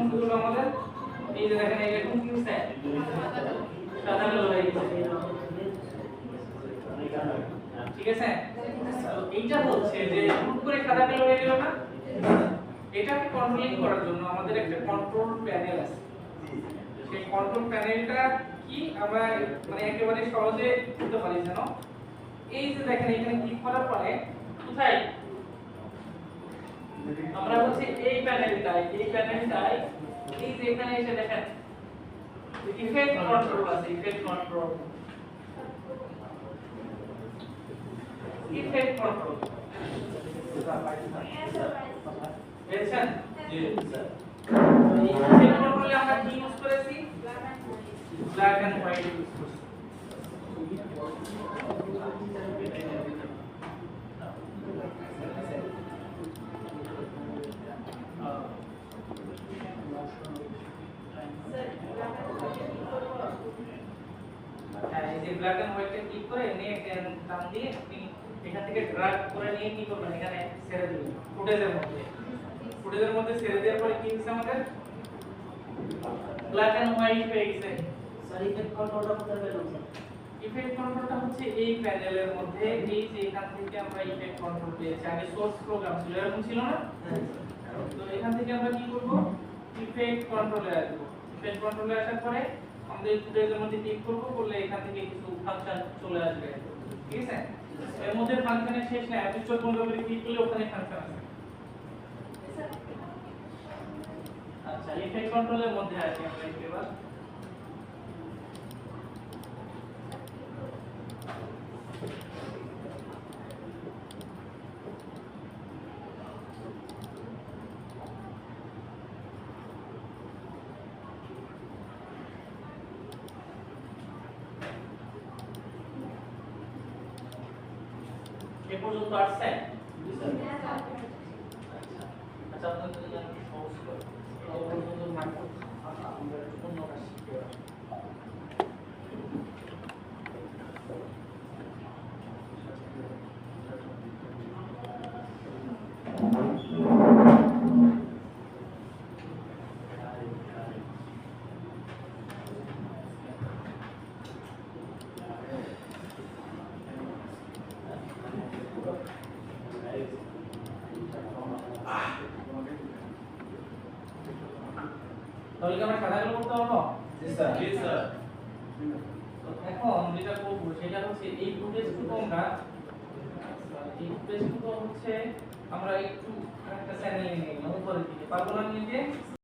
কি হলো আমাদের এই যে দেখেন এরকম কি হচ্ছে সাদা কালো হয়ে গেছে ঠিক আছে তো এইটা হচ্ছে যে হুট করে সাদা কালো হয়ে গেল না এটাকে কন্ট্রোলিং করার জন্য আমাদের একটা কন্ট্রোল প্যানেল আছে সেই কন্ট্রোল প্যানেলটা কি আমরা মানে একেবারে সহজে বুঝতে পারি জানো এই যে দেখেন এখানে ক্লিক করার পরে কোথায় আমরা হচ্ছে এই প্যানেলটায় এই যে এখানে এসে দেখেন ইফেক্ট কন্ট্রোল আছে ইফেক্ট কন্ট্রোল বুঝছেন জি স্যার এই ইফেক্ট কন্ট্রোলে আমরা কি ইউজ করেছি ব্ল্যাক এন্ড হোয়াইট ইউজ করছি এই যে ব্ল্যাক এন্ড হোয়াইটে ক্লিক করে নিয়ে টান দিয়ে আপনি এখান থেকে ড্র্যাগ করে নিয়ে কি করবেন এখানে ছেড়ে দিবেন ফুটেজের মধ্যে ছেড়ে দেওয়ার পরে কি হচ্ছে আমাদের ব্ল্যাক এন্ড হোয়াইট হয়ে গেছে স্যার ইফেক্ট কন্ট্রোলটা কোথায় পেলাম স্যার ইফেক্ট কন্ট্রোলটা হচ্ছে এই প্যানেলের মধ্যে এই যে এখান থেকে আমরা ইফেক্ট কন্ট্রোল পেয়েছি আগে সোর্স প্রোগ্রাম ছিল এরকম ছিল না তো এখান থেকে আমরা কি করব ইফেক্ট কন্ট্রোলে আসব ইফেক্ট কন্ট্রোলে আসার পরে আমাদের ফুটেজের মধ্যে ক্লিক করব করলে এখান থেকে কিছু ফাংশন চলে আসবে ঠিক আছে এর মধ্যে ফাংশনের শেষ নাই আপনি 14 করে ক্লিক করলে ওখানে ফাংশন আছে আচ্ছা ইফেক্ট কন্ট্রোলের মধ্যে আসি আমরা এবার এ পর্যন্ত আসছেন আচ্ছা আপনাদের জন্য সহজ করে এই পর্যন্ত মাইক্রো আমরা অন্য কাজ শিখতে পারি তাহলে কি আমরা সাদা কালো করতে পারবো জি স্যার তো এখন যেটা করব সেটা হচ্ছে এই ফুটেজটুকু আমরা একটু একটা চ্যানেলে নিয়ে গেলাম উপরের দিকে পারবো না নিতে